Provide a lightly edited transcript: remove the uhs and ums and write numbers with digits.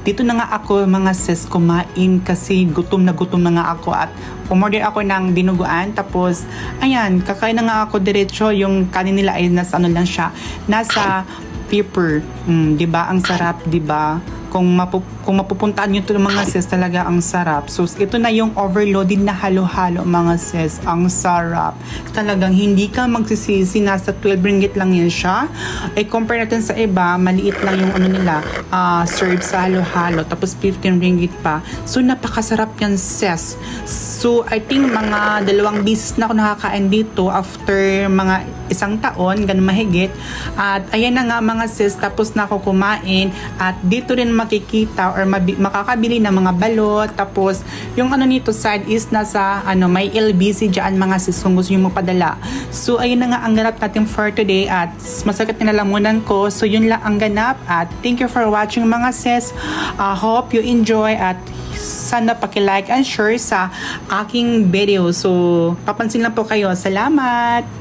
Dito na nga ako mga sis kumain kasi gutom na nga ako at umorder ako ng dinuguan. Tapos ayan, kakain na nga ako diretso. Yung kanin nila ay nasa ano lang siya, nasa pepper. 'Di ba? Ang sarap, 'di ba? Kung mapupuntaan nyo ito mga sis, talaga ang sarap. So, ito na yung overloaded na halo-halo mga sis. Ang sarap. Talagang hindi ka magsisisi. Nasa 12 ringgit lang yan siya. Compare natin sa iba, maliit lang yung ano nila, serve sa halo-halo. Tapos 15 ringgit pa. So, napakasarap yan sis. So, I think mga 2 beses na ako nakakain dito after mga 1 taon, ganun mahigit. At ayan na nga mga sis, tapos na ako kumain. At dito rin makikita or makakabili ng mga balot. Tapos yung ano nito side is nasa may LBC dyan mga sis kung gusto nyo magpadala. So ayun na nga ang ganap natin for today at masakit na lalamunan ko. So yun lang ang ganap at thank you for watching mga sis. Hope you enjoy at sana paki-like and share sa aking video. So papansin lang po kayo. Salamat!